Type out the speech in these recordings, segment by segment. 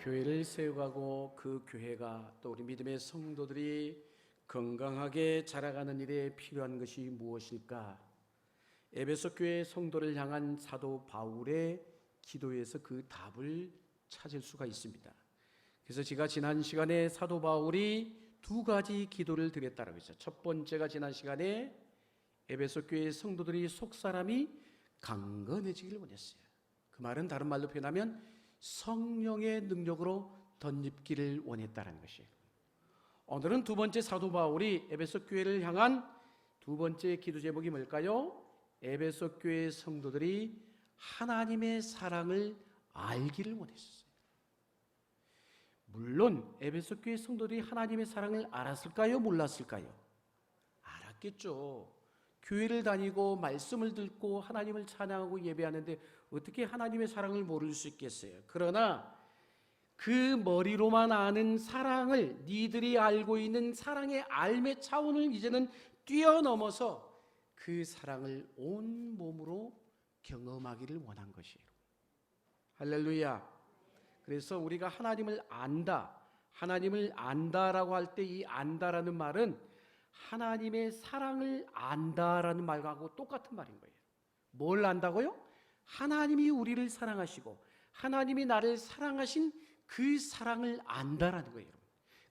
교회를 세워가고 그 교회가 또 우리 믿음의 성도들이 건강하게 자라가는 일에 필요한 것이 무엇일까? 에베소 교회 성도를 향한 사도 바울의 기도에서 그 답을 찾을 수가 있습니다. 그래서 제가 지난 시간에 사도 바울이 두 가지 기도를 드렸다고 했죠. 첫 번째가 지난 시간에 에베소 교회 성도들이 속사람이 강건해지기를 원했어요. 그 말은 다른 말로 표현하면 성령의 능력으로 덧입기를 원했다는 것이에요. 오늘은 두 번째 사도 바울이 에베소 교회를 향한 두 번째 기도 제목이 뭘까요? 에베소 교회 성도들이 하나님의 사랑을 알기를 원했어요. 물론 에베소 교회 성도들이 하나님의 사랑을 알았을까요? 몰랐을까요? 알았겠죠. 교회를 다니고 말씀을 듣고 하나님을 찬양하고 예배하는데 어떻게 하나님의 사랑을 모를 수 있겠어요? 그러나 그 머리로만 아는 사랑을, 니들이 알고 있는 사랑의 알의 차원을 이제는 뛰어넘어서 그 사랑을 온 몸으로 경험하기를 원한 것이에요. 할렐루야. 그래서 우리가 하나님을 안다라고 할 때 이 안다라는 말은 하나님의 사랑을 안다라는 말하고 똑같은 말인 거예요. 뭘 안다고요? 하나님이 우리를 사랑하시고 하나님이 나를 사랑하신 그 사랑을 안다라는 거예요.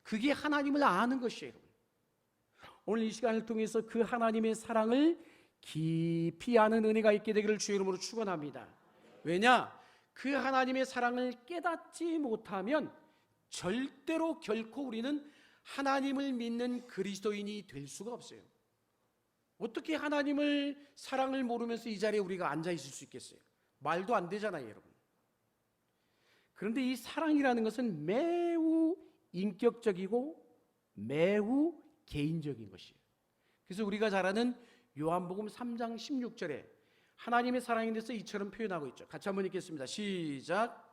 그게 하나님을 아는 것이에요. 오늘 이 시간을 통해서 그 하나님의 사랑을 깊이 아는 은혜가 있게 되기를 주의 이름으로 축원합니다. 왜냐? 그 하나님의 사랑을 깨닫지 못하면 절대로 결코 우리는 하나님을 믿는 그리스도인이 될 수가 없어요. 어떻게 하나님을 사랑을 모르면서 이 자리에 우리가 앉아 있을 수 있겠어요? 말도 안 되잖아요, 여러분. 그런데 이 사랑이라는 것은 매우 인격적이고 매우 개인적인 것이에요. 그래서 우리가 잘 아는 요한복음 3장 16절에 하나님의 사랑에 대해서 이처럼 표현하고 있죠. 같이 한번 읽겠습니다. 시작.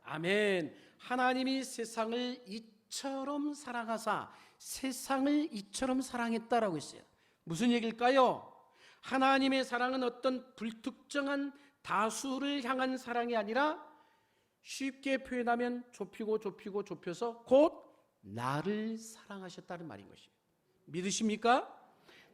아멘. 하나님이 세상을 이처럼 사랑하사 세상을 이처럼 사랑했다라고 했어요. 무슨 얘기일까요? 하나님의 사랑은 어떤 불특정한 다수를 향한 사랑이 아니라 쉽게 표현하면 좁혀서 곧 나를 사랑하셨다는 말인 것이에요. 믿으십니까?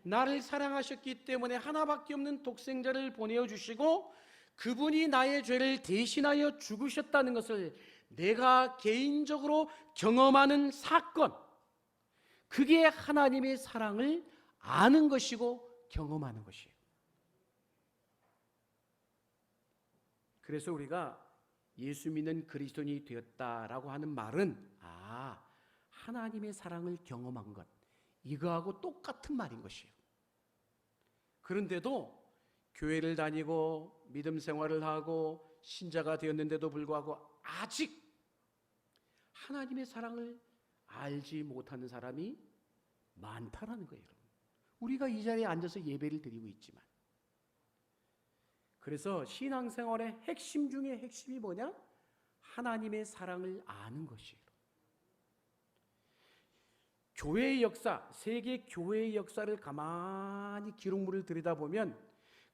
나를 사랑하셨기 때문에 하나밖에 없는 독생자를 보내주시고 그분이 나의 죄를 대신하여 죽으셨다는 것을 내가 개인적으로 경험하는 사건, 그게 하나님의 사랑을 아는 것이고 경험하는 것이에요. 그래서 우리가 예수 믿는 그리스도인이 되었다라고 하는 말은 하나님의 사랑을 경험한 것, 이거하고 똑같은 말인 것이에요. 그런데도 교회를 다니고 믿음 생활을 하고 신자가 되었는데도 불구하고 아직 하나님의 사랑을 알지 못하는 사람이 많다라는 거예요. 우리가 이 자리에 앉아서 예배를 드리고 있지만, 그래서 신앙생활의 핵심 중에 핵심이 뭐냐? 하나님의 사랑을 아는 것이에요. 교회의 역사, 세계 교회의 역사를 가만히 기록물을 들여다보면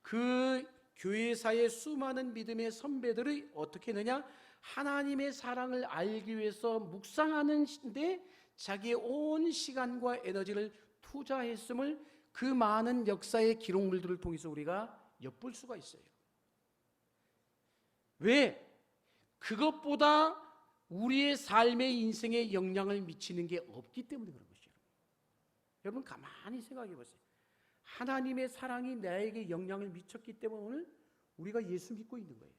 그 교회사의 수많은 믿음의 선배들이 어떻게 했느냐? 하나님의 사랑을 알기 위해서 묵상하는 데 자기의 온 시간과 에너지를 투자했음을 그 많은 역사의 기록물들을 통해서 우리가 엿볼 수가 있어요. 왜? 그것보다 우리의 삶의 인생에 영향을 미치는 게 없기 때문에 그런 것이죠. 여러분 가만히 생각해 보세요. 하나님의 사랑이 나에게 영향을 미쳤기 때문에 오늘 우리가 예수 믿고 있는 거예요.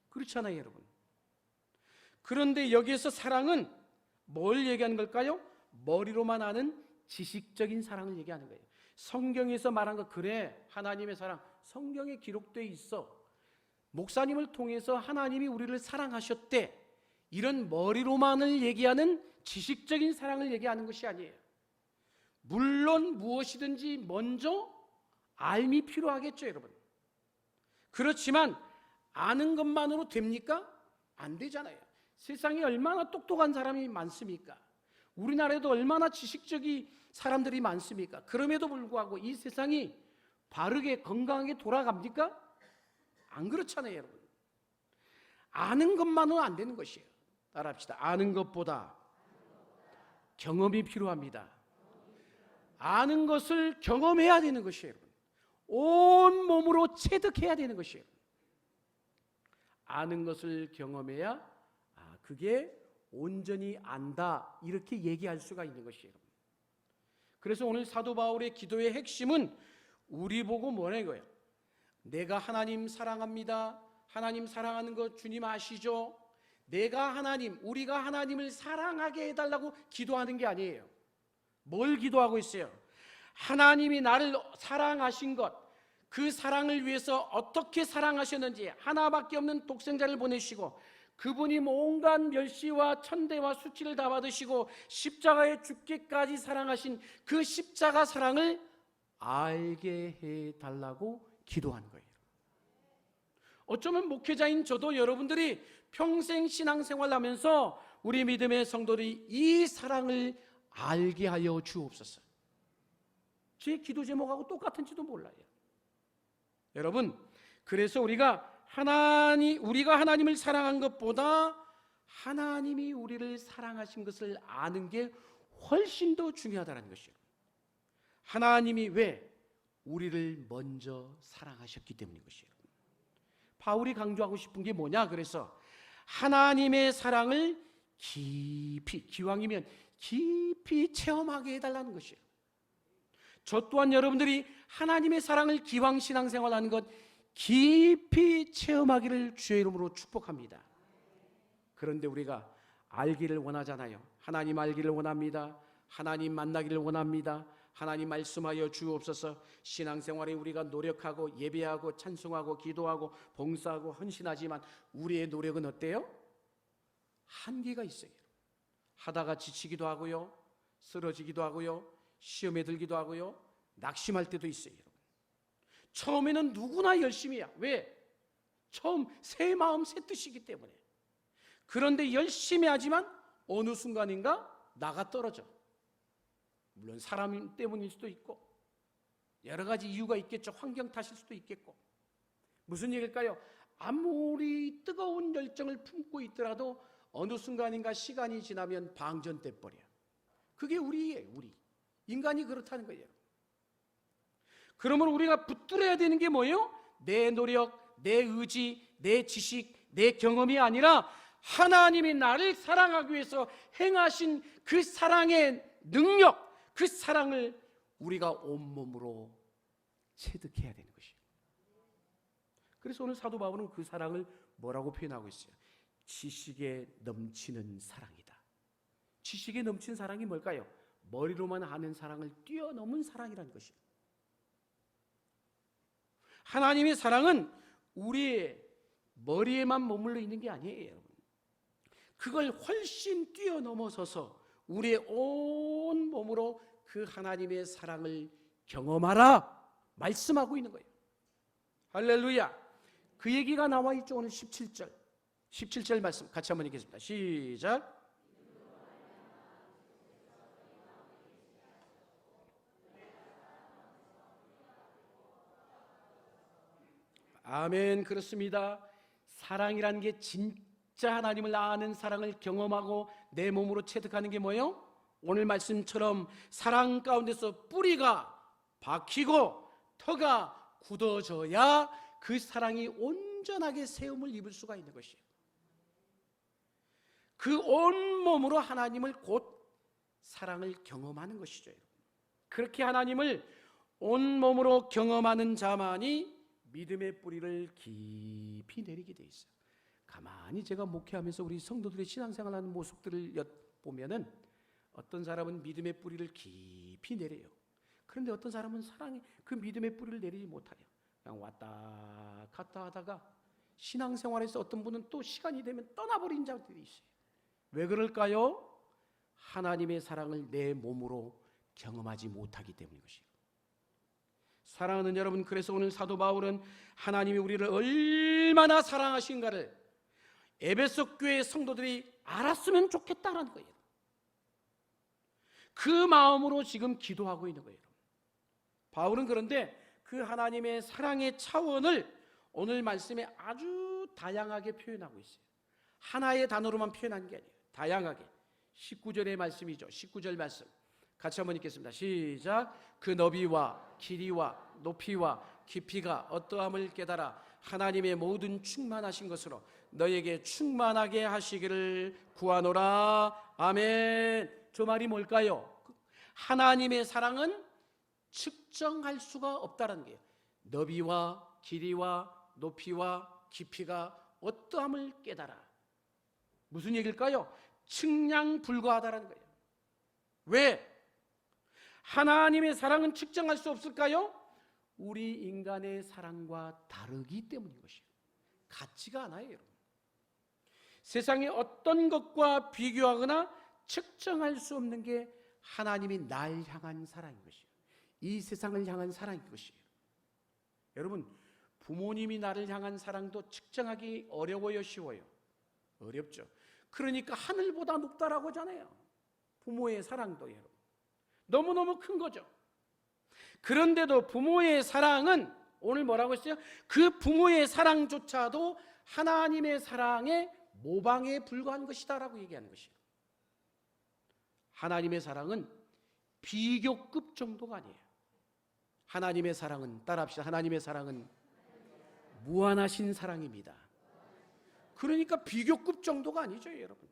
그렇잖아요, 여러분. 그런데 여기에서 사랑은 뭘 얘기하는 걸까요? 머리로만 아는 지식적인 사랑을 얘기하는 거예요. 성경에서 말한 거 그래, 하나님의 사랑 성경에 기록되어 있어. 목사님을 통해서 하나님이 우리를 사랑하셨대. 이런 머리로만을 얘기하는 지식적인 사랑을 얘기하는 것이 아니에요. 물론 무엇이든지 먼저 알미 필요하겠죠, 여러분. 그렇지만 아는 것만으로 됩니까? 안 되잖아요. 세상에 얼마나 똑똑한 사람이 많습니까? 우리나라에도 얼마나 지식적인 사람들이 많습니까? 그럼에도 불구하고 이 세상이 바르게 건강하게 돌아갑니까? 안 그렇잖아요, 여러분. 아는 것만은 안 되는 것이에요. 따라합시다. 아는 것보다 경험이 필요합니다. 아는 것을 경험해야 되는 것이에요, 여러분. 온 몸으로 체득해야 되는 것이에요. 아는 것을 경험해야 그게 온전히 안다, 이렇게 얘기할 수가 있는 것이에요. 그래서 오늘 사도 바울의 기도의 핵심은 우리 보고 뭐라는 거예요? 내가 하나님 사랑합니다. 하나님 사랑하는 거 주님 아시죠? 내가 하나님, 우리가 하나님을 사랑하게 해달라고 기도하는 게 아니에요. 뭘 기도하고 있어요? 하나님이 나를 사랑하신 것, 그 사랑을 위해서 어떻게 사랑하셨는지, 하나밖에 없는 독생자를 보내시고 그분이 온갖 멸시와 천대와 수치를 다 받으시고 십자가에 죽기까지 사랑하신 그 십자가 사랑을 알게 해달라고 기도하는 거예요. 어쩌면 목회자인 저도 여러분들이 평생 신앙생활 하면서 우리 믿음의 성도들이 이 사랑을 알게 하여 주옵소서. 제 기도 제목하고 똑같은지도 몰라요. 여러분, 그래서 우리가 하나님을 사랑한 것보다 하나님이 우리를 사랑하신 것을 아는 게 훨씬 더 중요하다는 것이에요. 하나님이 왜 우리를 먼저 사랑하셨기 때문인 것이에요. 바울이 강조하고 싶은 게 뭐냐? 그래서 하나님의 사랑을 깊이, 기왕이면 깊이 체험하게 해달라는 것이에요. 저 또한 여러분들이 하나님의 사랑을 기왕 신앙생활하는 것 깊이 체험하기를 주의 이름으로 축복합니다. 그런데 우리가 알기를 원하잖아요. 하나님 알기를 원합니다. 하나님 만나기를 원합니다. 하나님 말씀하여 주옵소서. 신앙생활에 우리가 노력하고 예배하고 찬송하고 기도하고 봉사하고 헌신하지만 우리의 노력은 어때요? 한계가 있어요. 하다가 지치기도 하고요, 쓰러지기도 하고요, 시험에 들기도 하고요, 낙심할 때도 있어요. 처음에는 누구나 열심히야. 왜? 처음 새 마음 새 뜻이기 때문에. 그런데 열심히 하지만 어느 순간인가 나가 떨어져. 물론 사람 때문일 수도 있고 여러 가지 이유가 있겠죠. 환경 탓일 수도 있겠고. 무슨 얘기일까요? 아무리 뜨거운 열정을 품고 있더라도 어느 순간인가 시간이 지나면 방전돼 버려. 그게 우리예요. 우리 인간이 그렇다는 거예요. 그러면 우리가 붙들어야 되는 게 뭐예요? 내 노력, 내 의지, 내 지식, 내 경험이 아니라 하나님이 나를 사랑하기 위해서 행하신 그 사랑의 능력, 그 사랑을 우리가 온몸으로 체득해야 되는 것이에요. 그래서 오늘 사도 바울은 그 사랑을 뭐라고 표현하고 있어요? 지식에 넘치는 사랑이다. 지식에 넘치는 사랑이 뭘까요? 머리로만 아는 사랑을 뛰어넘은 사랑이라는 것이에요. 하나님의 사랑은 우리의 머리에만 머물러 있는 게 아니에요, 여러분. 그걸 훨씬 뛰어넘어서서 우리의 온 몸으로 그 하나님의 사랑을 경험하라 말씀하고 있는 거예요. 할렐루야. 그 얘기가 나와 있죠. 오늘 17절 말씀 같이 한번 읽겠습니다. 시작. 아멘. 그렇습니다. 사랑이라는 게 진짜 하나님을 아는 사랑을 경험하고 내 몸으로 체득하는 게 뭐예요? 오늘 말씀처럼 사랑 가운데서 뿌리가 박히고 터가 굳어져야 그 사랑이 온전하게 세움을 입을 수가 있는 것이에요. 그 온몸으로 하나님을 곧 사랑을 경험하는 것이죠. 그렇게 하나님을 온몸으로 경험하는 자만이 믿음의 뿌리를 깊이 내리게 돼 있어요. 가만히 제가 목회하면서 우리 성도들의 신앙생활하는 모습들을 보면은 어떤 사람은 믿음의 뿌리를 깊이 내려요. 그런데 어떤 사람은 사랑의 그 믿음의 뿌리를 내리지 못해요. 그냥 왔다 갔다 하다가 신앙생활에서 어떤 분은 또 시간이 되면 떠나버린 자들이 있어요. 왜 그럴까요? 하나님의 사랑을 내 몸으로 경험하지 못하기 때문인 것이에요. 사랑하는 여러분, 그래서 오늘 사도 바울은 하나님이 우리를 얼마나 사랑하신가를 에베소 교회 성도들이 알았으면 좋겠다라는 거예요. 그 마음으로 지금 기도하고 있는 거예요. 바울은 그런데 그 하나님의 사랑의 차원을 오늘 말씀에 아주 다양하게 표현하고 있어요. 하나의 단어로만 표현한 게 아니에요. 다양하게. 19절의 말씀이죠. 19절 말씀 같이 한번 읽겠습니다. 시작. 그 너비와 길이와 높이와 깊이가 어떠함을 깨달아 하나님의 모든 충만하신 것으로 너에게 충만하게 하시기를 구하노라. 아멘. 저 말이 뭘까요? 하나님의 사랑은 측정할 수가 없다는 거예요. 너비와 길이와 높이와 깊이가 어떠함을 깨달아. 무슨 얘기일까요? 측량 불가하다는 거예요. 왜? 하나님의 사랑은 측정할 수 없을까요? 우리 인간의 사랑과 다르기 때문인 것이에요. 같지가 않아요, 여러분. 세상의 어떤 것과 비교하거나 측정할 수 없는 게 하나님이 날 향한 사랑인 것이에요. 이 세상을 향한 사랑인 것이에요. 여러분, 부모님이 나를 향한 사랑도 측정하기 어려워요, 쉬워요? 어렵죠. 그러니까 하늘보다 높다라고 하잖아요. 부모의 사랑도 여러분 너무너무 큰 거죠. 그런데도 부모의 사랑은 오늘 뭐라고 했어요? 그 부모의 사랑조차도 하나님의 사랑의 모방에 불과한 것이다라고 얘기하는 것이에요. 하나님의 사랑은 비교급 정도가 아니에요. 하나님의 사랑은, 따라합시다. 하나님의 사랑은 무한하신 사랑입니다. 그러니까 비교급 정도가 아니죠, 여러분.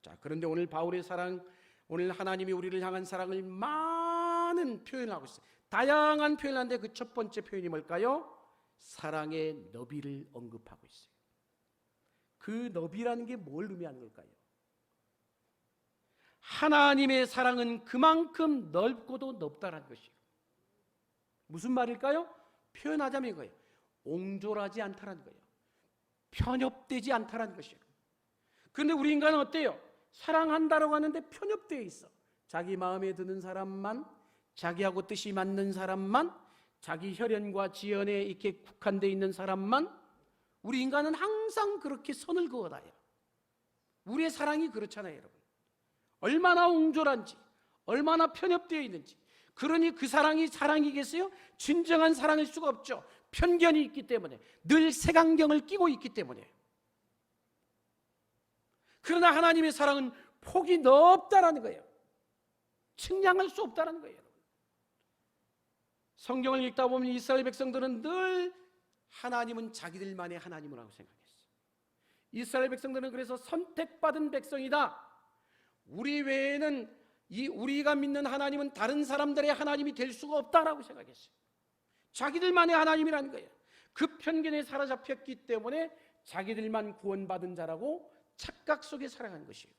자, 그런데 오늘 바울의 사랑, 오늘 하나님이 우리를 향한 사랑을 많은 표현을 하고 있어요. 다양한 표현을 하는데 그 첫 번째 표현이 뭘까요? 사랑의 너비를 언급하고 있어요. 그 너비라는 게 뭘 의미하는 걸까요? 하나님의 사랑은 그만큼 넓고도 넓다는 것이에요. 무슨 말일까요? 표현하자면 이거예요. 옹졸하지 않다는 거예요. 편협되지 않다는 것이에요. 그런데 우리 인간은 어때요? 사랑한다라고 하는데 편협되어 있어. 자기 마음에 드는 사람만, 자기하고 뜻이 맞는 사람만, 자기 혈연과 지연에 이렇게 국한되어 있는 사람만. 우리 인간은 항상 그렇게 선을 그어놔요. 우리의 사랑이 그렇잖아요, 여러분. 얼마나 옹졸한지, 얼마나 편협되어 있는지. 그러니 그 사랑이 사랑이겠어요? 진정한 사랑일 수가 없죠. 편견이 있기 때문에, 늘 색안경을 끼고 있기 때문에. 그러나 하나님의 사랑은 폭이 넓다라는 거예요. 측량할 수 없다라는 거예요. 성경을 읽다 보면 이스라엘 백성들은 늘 하나님은 자기들만의 하나님이라고 생각했어요. 이스라엘 백성들은 그래서 선택받은 백성이다. 우리 외에는 우리가 믿는 하나님은 다른 사람들의 하나님이 될 수가 없다라고 생각했어요. 자기들만의 하나님이라는 거예요. 그 편견에 사로잡혔기 때문에 자기들만 구원받은 자라고 착각 속에 살아가는 것이에요.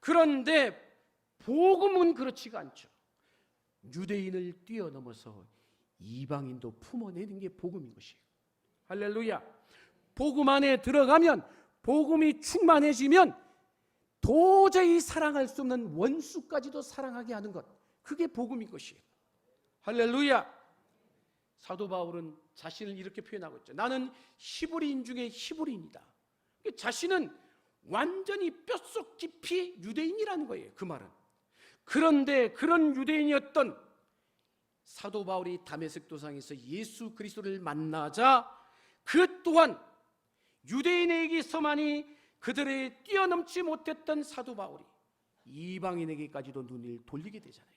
그런데 복음은 그렇지가 않죠. 유대인을 뛰어넘어서 이방인도 품어내는 게 복음인 것이에요. 할렐루야. 복음 안에 들어가면, 복음이 충만해지면 도저히 사랑할 수 없는 원수까지도 사랑하게 하는 것, 그게 복음인 것이에요. 할렐루야. 사도 바울은 자신을 이렇게 표현하고 있죠. 나는 히브리인 중에 히브리인이다. 자신은 완전히 뼛속 깊이 유대인이라는 거예요, 그 말은. 그런데 그런 유대인이었던 사도 바울이 다메섹 도상에서 예수 그리스도를 만나자 그 또한 유대인에게서만이 그들의 뛰어넘지 못했던 사도 바울이 이방인에게까지도 눈을 돌리게 되잖아요.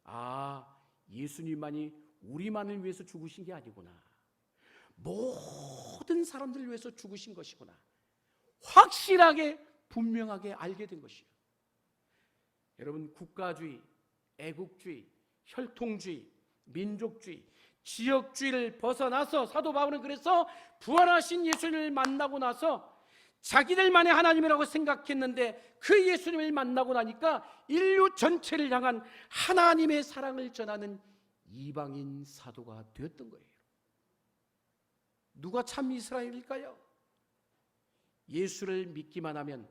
아, 예수님만이 우리만을 위해서 죽으신 게 아니구나. 모든 사람들을 위해서 죽으신 것이구나. 확실하게 분명하게 알게 된 것이에요. 여러분, 국가주의, 애국주의, 혈통주의, 민족주의, 지역주의를 벗어나서 사도 바울은 그래서 부활하신 예수님을 만나고 나서 자기들만의 하나님이라고 생각했는데 그 예수님을 만나고 나니까 인류 전체를 향한 하나님의 사랑을 전하는 이방인 사도가 되었던 거예요. 누가 참 이스라엘일까요? 예수를 믿기만 하면,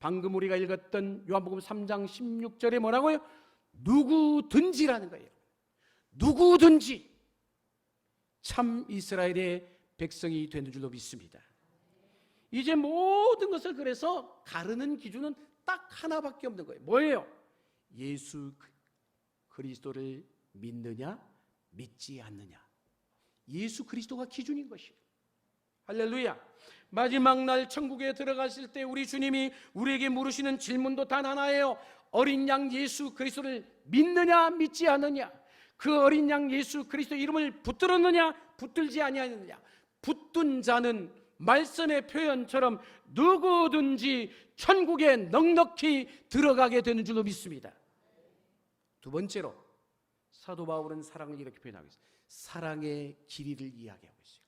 방금 우리가 읽었던 요한복음 3장 16절에 뭐라고요? 누구든지라는 거예요. 누구든지 참 이스라엘의 백성이 되는 줄로 믿습니다. 이제 모든 것을 그래서 가르는 기준은 딱 하나밖에 없는 거예요. 뭐예요? 예수 그리스도를 믿느냐 믿지 않느냐. 예수 그리스도가 기준인 것이에요. 할렐루야. 마지막 날 천국에 들어가실 때 우리 주님이 우리에게 물으시는 질문도 단 하나예요. 어린 양 예수 그리스도를 믿느냐 믿지 않느냐. 그 어린 양 예수 그리스도 이름을 붙들었느냐 붙들지 아니하느냐. 붙든 자는 말씀의 표현처럼 누구든지 천국에 넉넉히 들어가게 되는 줄로 믿습니다. 두 번째로 사도 바울은 사랑을 이렇게 표현하고 있어요. 사랑의 길이를 이야기하고 있어요.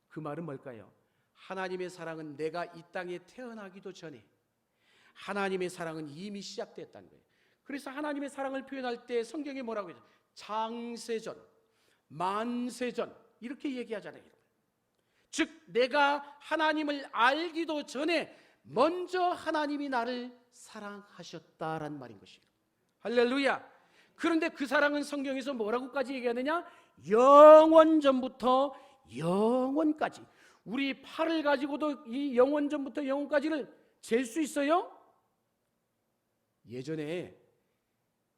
그 말은 뭘까요? 하나님의 사랑은 내가 이 땅에 태어나기도 전에 하나님의 사랑은 이미 시작됐다는 거예요. 그래서 하나님의 사랑을 표현할 때 성경에 뭐라고 해요? 장세전, 만세전 이렇게 얘기하잖아요. 즉 내가 하나님을 알기도 전에 먼저 하나님이 나를 사랑하셨다라는 말인 것이에요. 할렐루야. 그런데 그 사랑은 성경에서 뭐라고까지 얘기하느냐? 영원 전부터 영원까지. 우리 팔을 가지고도 이 영원 전부터 영원까지를 잴 수 있어요? 예전에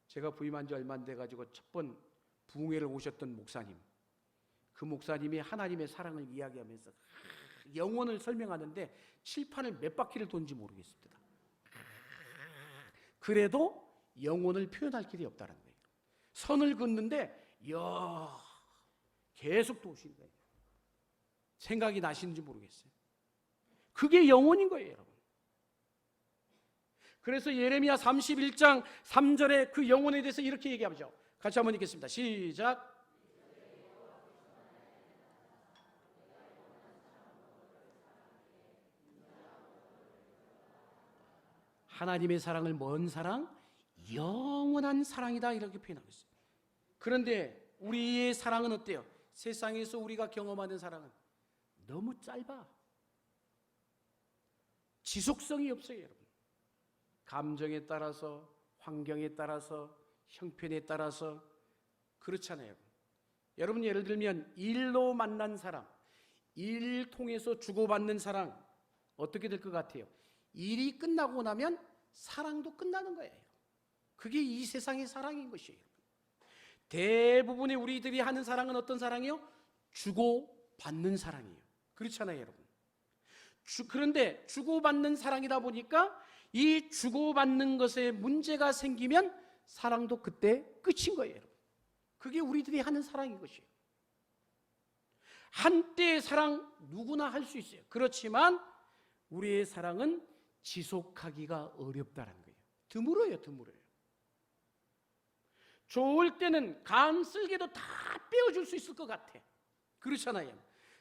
제가 부임한 지 얼마 안 돼가지고 첫 번 부흥회를 오셨던 목사님, 그 목사님이 하나님의 사랑을 이야기하면서 영원을 설명하는데 칠판을 몇 바퀴를 돈지 모르겠습니다. 그래도 영혼을 표현할 길이 없다는 거예요. 선을 긋는데 계속 도우시는 거예요. 생각이 나시는지 모르겠어요. 그게 영혼인 거예요, 여러분. 그래서 예레미야 31장 3절에 그 영혼에 대해서 이렇게 얘기하죠. 같이 한번 읽겠습니다. 시작. 하나님의 사랑을 뭔 사랑? 영원한 사랑이다 이렇게 표현하고 있어요. 그런데 우리의 사랑은 어때요? 세상에서 우리가 경험하는 사랑은 너무 짧아. 지속성이 없어요, 여러분. 감정에 따라서, 환경에 따라서, 형편에 따라서 그렇잖아요. 여러분 예를 들면 일로 만난 사람, 일 통해서 주고받는 사랑 어떻게 될 것 같아요? 일이 끝나고 나면 사랑도 끝나는 거예요. 그게 이 세상의 사랑인 것이에요. 대부분의 우리들이 하는 사랑은 어떤 사랑이요? 주고받는 사랑이에요. 그렇잖아요, 여러분. 그런데 주고받는 사랑이다 보니까 이 주고받는 것에 문제가 생기면 사랑도 그때 끝인 거예요, 여러분. 그게 우리들이 하는 사랑인 것이에요. 한때의 사랑 누구나 할 수 있어요. 그렇지만 우리의 사랑은 지속하기가 어렵다는 거예요. 드물어요, 드물어요. 좋을 때는 간쓸게도 다 빼어줄 수 있을 것 같아. 그렇잖아요.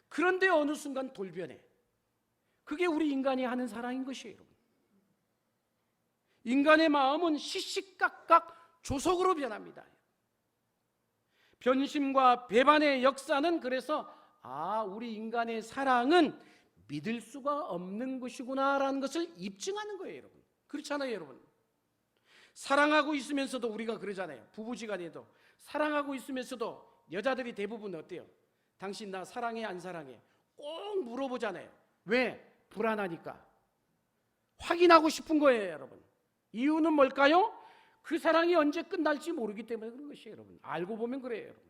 그런데 어느 순간 돌변해. 그게 우리 인간이 하는 사랑인 것이에요, 여러분. 인간의 마음은 시시각각 조속으로 변합니다. 변심과 배반의 역사는 그래서 우리 인간의 사랑은 믿을 수가 없는 것이구나라는 것을 입증하는 거예요, 여러분. 그렇잖아요, 여러분. 사랑하고 있으면서도 우리가 그러잖아요. 부부지간에도 사랑하고 있으면서도 여자들이 대부분 어때요? 당신 나 사랑해 안 사랑해? 꼭 물어보잖아요. 왜? 불안하니까. 확인하고 싶은 거예요, 여러분. 이유는 뭘까요? 그 사랑이 언제 끝날지 모르기 때문에 그런 것이에요, 여러분. 알고 보면 그래요, 여러분.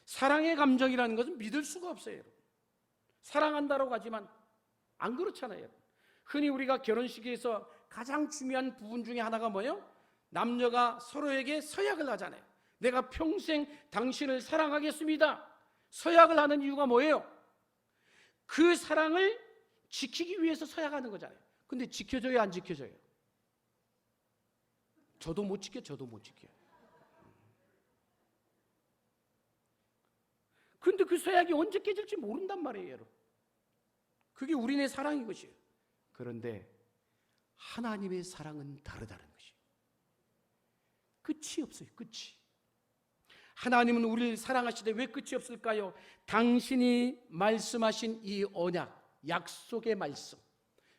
사랑의 감정이라는 것은 믿을 수가 없어요, 여러분. 사랑한다라고 하지만 안 그렇잖아요, 여러분. 흔히 우리가 결혼식에서 가장 중요한 부분 중에 하나가 뭐예요? 남녀가 서로에게 서약을 하잖아요. 내가 평생 당신을 사랑하겠습니다. 서약을 하는 이유가 뭐예요? 그 사랑을 지키기 위해서 서약하는 거잖아요. 근데 지켜져요, 안 지켜져요? 저도 못 지켜요. 근데 그 서약이 언제 깨질지 모른단 말이에요, 여러분. 그게 우리네 사랑인 것이에요. 그런데 하나님의 사랑은 다르다는 것이에요. 끝이 없어요, 끝이. 하나님은 우리를 사랑하시되 왜 끝이 없을까요? 당신이 말씀하신 이 언약, 약속의 말씀,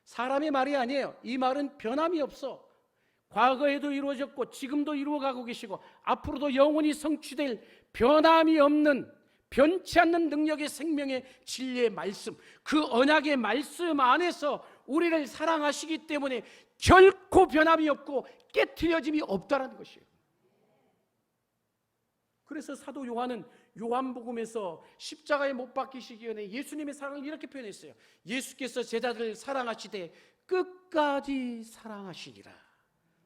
사람의 말이 아니에요. 이 말은 변함이 없어. 과거에도 이루어졌고 지금도 이루어가고 계시고 앞으로도 영원히 성취될 변함이 없는, 변치 않는 능력의 생명의 진리의 말씀, 그 언약의 말씀 안에서 우리를 사랑하시기 때문에 결코 변함이 없고 깨트려짐이 없다는 것이에요. 그래서 사도 요한은 요한복음에서 십자가에 못 박히시기 전에 예수님의 사랑을 이렇게 표현했어요. 예수께서 제자들을 사랑하시되 끝까지 사랑하시니라.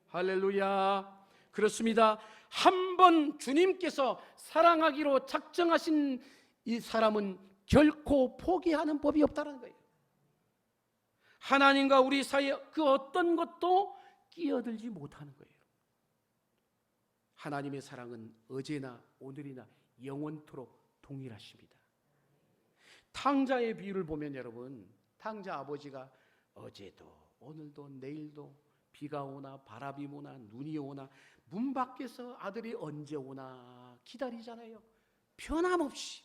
할렐루야. 그렇습니다. 한 번 주님께서 사랑하기로 작정하신 이 사람은 결코 포기하는 법이 없다는 거예요. 하나님과 우리 사이에 그 어떤 것도 끼어들지 못하는 거예요. 하나님의 사랑은 어제나 오늘이나 영원토록 동일하십니다. 탕자의 비유를 보면 여러분, 탕자 아버지가 어제도 오늘도 내일도 비가 오나 바람이 오나 눈이 오나 문 밖에서 아들이 언제 오나 기다리잖아요. 변함없이.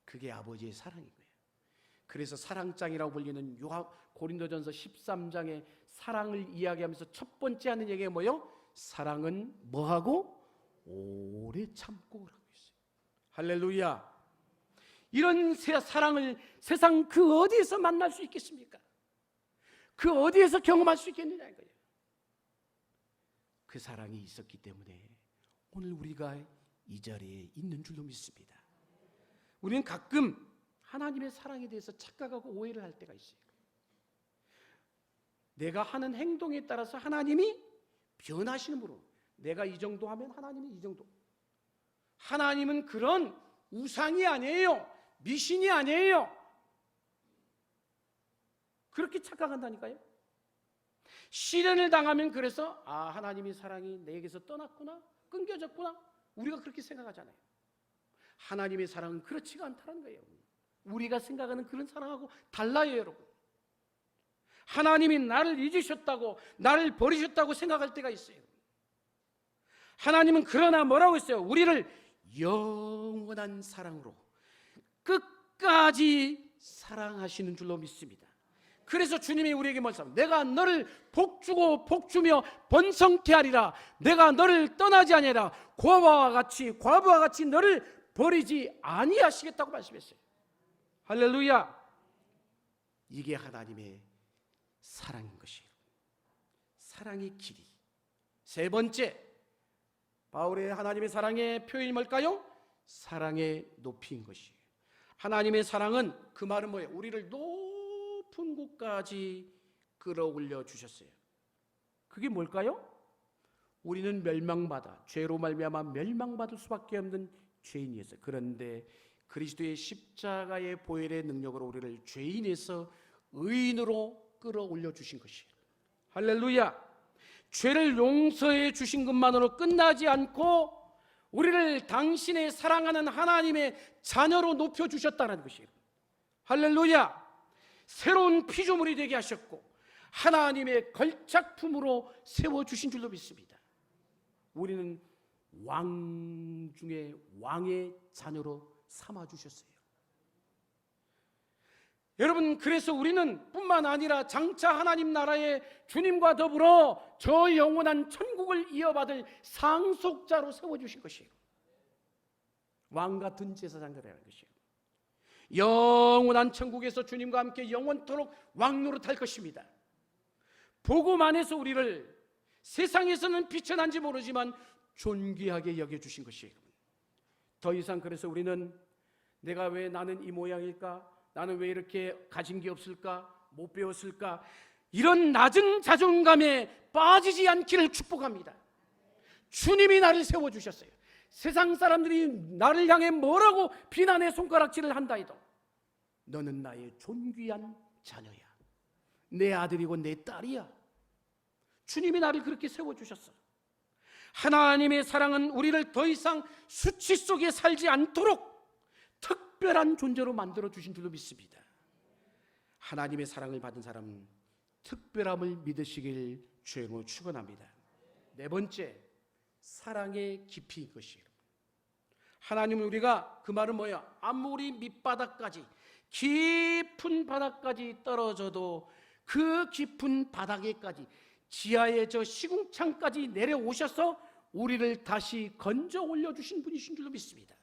그게 아버지의 사랑인 거예요. 그래서 사랑장이라고 불리는 고린도전서 13장의 사랑을 이야기하면서 첫 번째 하는 얘기가 뭐예요? 사랑은 뭐하고? 오래 참고 그러고 있어요. 할렐루야. 이런 사랑을 세상 그 어디에서 만날 수 있겠습니까? 그 어디에서 경험할 수 있겠느냐 이거예요. 그 사랑이 있었기 때문에 오늘 우리가 이 자리에 있는 줄로 믿습니다. 우리는 가끔 하나님의 사랑에 대해서 착각하고 오해를 할 때가 있어요. 내가 하는 행동에 따라서 하나님이 변하시는 분으로, 내가 이 정도 하면 하나님이 이 정도. 하나님은 그런 우상이 아니에요. 미신이 아니에요. 그렇게 착각한다니까요. 시련을 당하면 그래서 하나님의 사랑이 내게서 떠났구나, 끊겨졌구나, 우리가 그렇게 생각하잖아요. 하나님의 사랑은 그렇지가 않다는 거예요. 우리가 생각하는 그런 사랑하고 달라요, 여러분. 하나님이 나를 잊으셨다고, 나를 버리셨다고 생각할 때가 있어요. 하나님은 그러나 뭐라고 했어요? 우리를 영원한 사랑으로 끝까지 사랑하시는 줄로 믿습니다. 그래서 주님이 우리에게 말씀합니다. 내가 너를 복주고 복주며 번성케 하리라. 내가 너를 떠나지 아니하리라. 과부와 같이 너를 버리지 아니하시겠다고 말씀했어요. 할렐루야. 이게 하나님의 사랑인 것이에요. 사랑의 길이. 세 번째, 바울의 하나님의 사랑의 표현이 뭘까요? 사랑의 높이인 것이에요. 하나님의 사랑은, 그 말은 뭐예요? 우리를 높은 곳까지 끌어올려 주셨어요. 그게 뭘까요? 우리는 멸망받아, 죄로 말미암아 멸망받을 수밖에 없는 죄인이었어요. 그런데 그리스도의 십자가의 보혈의 능력으로 우리를 죄인에서 의인으로 끌어올려 주신 것이에요. 할렐루야. 죄를 용서해 주신 것만으로 끝나지 않고 우리를 당신의 사랑하는 하나님의 자녀로 높여주셨다는 것이에요. 할렐루야. 새로운 피조물이 되게 하셨고 하나님의 걸작품으로 세워주신 줄로 믿습니다. 우리는 왕 중에 왕의 자녀로 삼아주셨어요. 여러분, 그래서 우리는 뿐만 아니라 장차 하나님 나라의 주님과 더불어 저 영원한 천국을 이어받을 상속자로 세워주신 것이에요. 왕같은 제사장들이라는 것이에요. 영원한 천국에서 주님과 함께 영원토록 왕노릇할 것입니다. 복음 안에서 우리를 세상에서는 비천한지 모르지만 존귀하게 여겨주신 것이에요. 더 이상 그래서 우리는 내가 왜 나는 이 모양일까? 나는 왜 이렇게 가진 게 없을까? 못 배웠을까? 이런 낮은 자존감에 빠지지 않기를 축복합니다. 주님이 나를 세워주셨어요. 세상 사람들이 나를 향해 뭐라고 비난의 손가락질을 한다 해도 너는 나의 존귀한 자녀야. 내 아들이고 내 딸이야. 주님이 나를 그렇게 세워주셨어요. 하나님의 사랑은 우리를 더 이상 수치 속에 살지 않도록 특별한 존재로 만들어주신 줄로 믿습니다. 하나님의 사랑을 받은 사람은 특별함을 믿으시길 주님으로 축원합니다. 네 번째, 사랑의 깊이인 것이에요. 하나님은 우리가, 그 말은 뭐야? 아무리 밑바닥까지, 깊은 바닥까지 떨어져도 그 깊은 바닥에까지, 지하의 저 시궁창까지 내려오셔서 우리를 다시 건져 올려주신 분이신 줄로 믿습니다.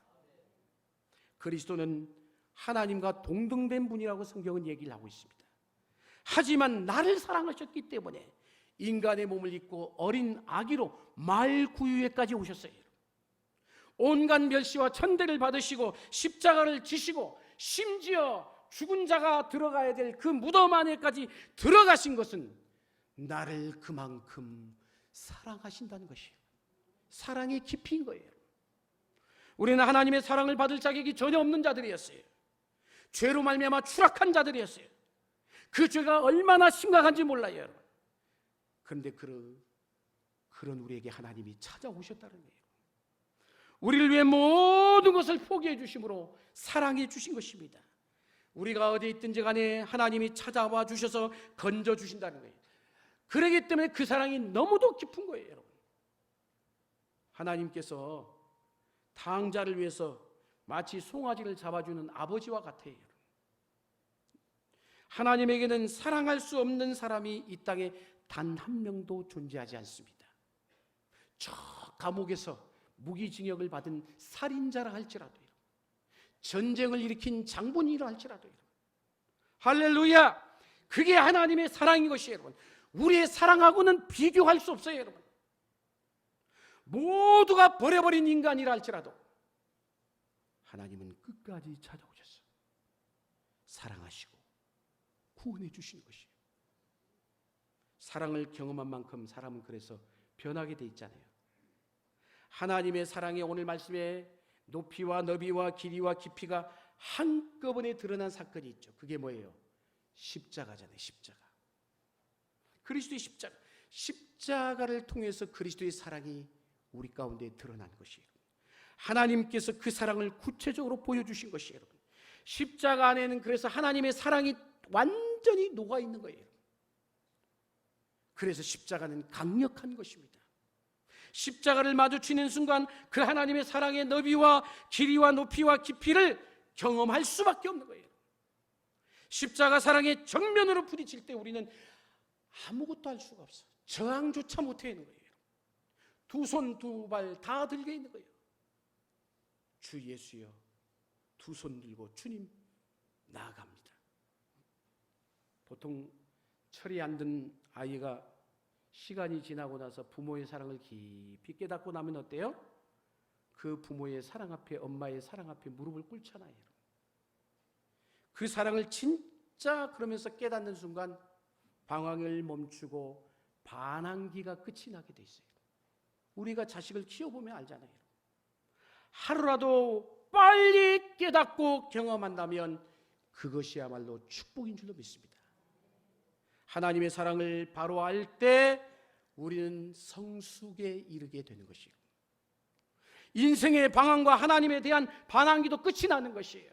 그리스도는 하나님과 동등된 분이라고 성경은 얘기를 하고 있습니다. 하지만 나를 사랑하셨기 때문에 인간의 몸을 입고 어린 아기로 말구유에까지 오셨어요. 온갖 멸시와 천대를 받으시고 십자가를 지시고 심지어 죽은 자가 들어가야 될 그 무덤 안에까지 들어가신 것은 나를 그만큼 사랑하신다는 것이에요. 사랑의 깊이인 거예요. 우리는 하나님의 사랑을 받을 자격이 전혀 없는 자들이었어요. 죄로 말미암아 추락한 자들이었어요. 그 죄가 얼마나 심각한지 몰라요, 여러분. 그런데 그런 우리에게 하나님이 찾아오셨다는 거예요. 우리를 위해 모든 것을 포기해 주심으로 사랑해 주신 것입니다. 우리가 어디에 있든지 간에 하나님이 찾아와 주셔서 건져 주신다는 거예요. 그렇기 때문에 그 사랑이 너무도 깊은 거예요, 여러분. 하나님께서 당자를 위해서 마치 송아지를 잡아주는 아버지와 같아요. 하나님에게는 사랑할 수 없는 사람이 이 땅에 단 한 명도 존재하지 않습니다. 저 감옥에서 무기징역을 받은 살인자라 할지라도, 전쟁을 일으킨 장본인이라 할지라도, 할렐루야! 그게 하나님의 사랑인 것이에요, 여러분. 우리의 사랑하고는 비교할 수 없어요, 여러분. 모두가 버려버린 인간이라 할지라도 하나님은 끝까지 찾아오셨어요. 사랑하시고 구원해 주시는 것이에요. 사랑을 경험한 만큼 사람은 그래서 변하게 돼 있잖아요. 하나님의 사랑의 오늘 말씀에 높이와 너비와 길이와 깊이가 한꺼번에 드러난 사건이 있죠. 그게 뭐예요? 십자가잖아요. 십자가. 그리스도의 십자가. 십자가를 통해서 그리스도의 사랑이 우리 가운데 드러난 것이에요. 하나님께서 그 사랑을 구체적으로 보여주신 것이에요, 여러분. 십자가 안에는 그래서 하나님의 사랑이 완전히 녹아있는 거예요. 그래서 십자가는 강력한 것입니다. 십자가를 마주치는 순간 그 하나님의 사랑의 너비와 길이와 높이와 깊이를 경험할 수밖에 없는 거예요. 십자가 사랑의 정면으로 부딪힐 때 우리는 아무것도 할 수가 없어요. 저항조차 못해 있는 거예요. 두 손 두 발 다 들게 있는 거예요. 주 예수여, 두 손 들고 주님 나아갑니다. 보통 철이 안 든 아이가 시간이 지나고 나서 부모의 사랑을 깊이 깨닫고 나면 어때요? 그 부모의 사랑 앞에, 엄마의 사랑 앞에 무릎을 꿇잖아요. 그 사랑을 진짜 그러면서 깨닫는 순간 방황을 멈추고 반항기가 끝이 나게 돼 있어요. 우리가 자식을 키워보면 알잖아요. 하루라도 빨리 깨닫고 경험한다면 그것이야말로 축복인 줄로 믿습니다. 하나님의 사랑을 바로 알 때 우리는 성숙에 이르게 되는 것이에요. 인생의 방황과 하나님에 대한 반항기도 끝이 나는 것이에요.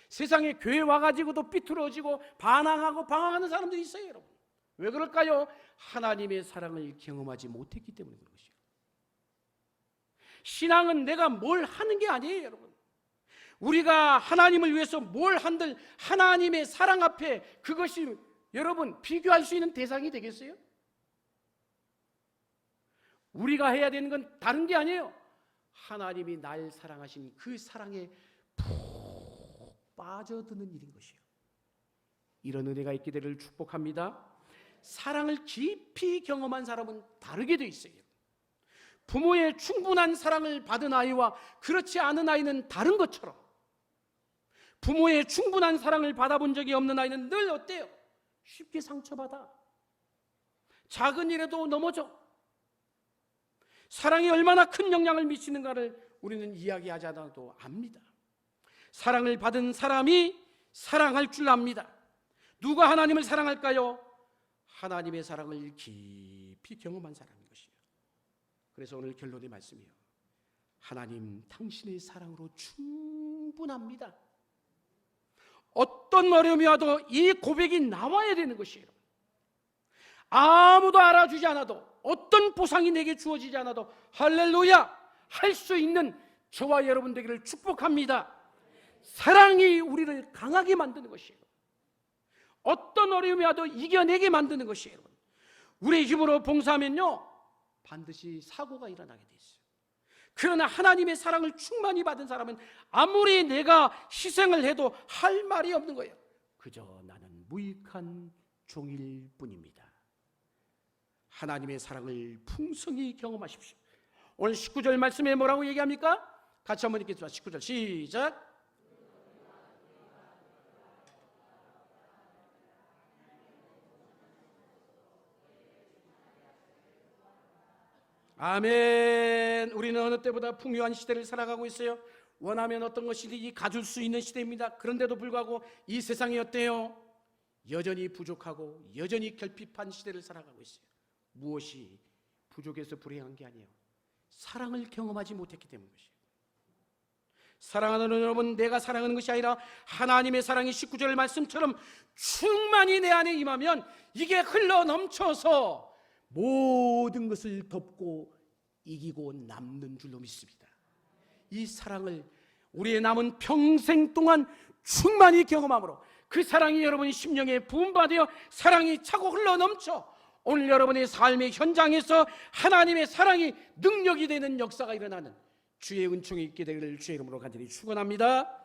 세상에 교회 와가지고도 삐뚤어지고 반항하고 방황하는 사람들이 있어요, 여러분. 왜 그럴까요? 하나님의 사랑을 경험하지 못했기 때문에 그런 것이에요. 신앙은 내가 뭘 하는 게 아니에요, 여러분. 우리가 하나님을 위해서 뭘 한들 하나님의 사랑 앞에 그것이 여러분 비교할 수 있는 대상이 되겠어요? 우리가 해야 되는 건 다른 게 아니에요. 하나님이 날 사랑하신 그 사랑에 푹 빠져드는 일인 것이에요. 이런 은혜가 있게 되기를 축복합니다. 사랑을 깊이 경험한 사람은 다르게 돼 있어요. 부모의 충분한 사랑을 받은 아이와 그렇지 않은 아이는 다른 것처럼 부모의 충분한 사랑을 받아본 적이 없는 아이는 늘 어때요? 쉽게 상처받아. 작은 일에도 넘어져. 사랑이 얼마나 큰 영향을 미치는가를 우리는 이야기하지 않아도 압니다. 사랑을 받은 사람이 사랑할 줄 압니다. 누가 하나님을 사랑할까요? 하나님의 사랑을 깊이 경험한 사람인 것이에요. 그래서 오늘 결론의 말씀이에요. 하나님 당신의 사랑으로 충분합니다. 어떤 어려움이 와도 이 고백이 나와야 되는 것이에요. 아무도 알아주지 않아도 어떤 보상이 내게 주어지지 않아도 할렐루야 할 수 있는 저와 여러분 되기를 축복합니다. 사랑이 우리를 강하게 만드는 것이에요. 어떤 어려움이 와도 이겨내게 만드는 것이에요. 우리의 힘으로 봉사하면요 반드시 사고가 일어나게 돼 있어요. 그러나 하나님의 사랑을 충만히 받은 사람은 아무리 내가 희생을 해도 할 말이 없는 거예요. 그저 나는 무익한 종일 뿐입니다. 하나님의 사랑을 풍성히 경험하십시오. 오늘 19절 말씀에 뭐라고 얘기합니까? 같이 한번 읽겠습니다. 19절 시작. 아멘. 우리는 어느 때보다 풍요한 시대를 살아가고 있어요. 원하면 어떤 것이든지 가질 수 있는 시대입니다. 그런데도 불구하고 이 세상이 어때요? 여전히 부족하고 여전히 결핍한 시대를 살아가고 있어요. 무엇이 부족해서 불행한 게 아니에요. 사랑을 경험하지 못했기 때문인 것이에요. 사랑하는 여러분, 내가 사랑하는 것이 아니라 하나님의 사랑이 19절 말씀처럼 충만히 내 안에 임하면 이게 흘러 넘쳐서 모든 것을 덮고 이기고 남는 줄로 믿습니다. 이 사랑을 우리의 남은 평생 동안 충만히 경험함으로 그 사랑이 여러분의 심령에 부음받아 사랑이 차고 흘러 넘쳐 오늘 여러분의 삶의 현장에서 하나님의 사랑이 능력이 되는 역사가 일어나는 주의 은총이 있게 되기를 주의 이름으로 간절히 축원합니다.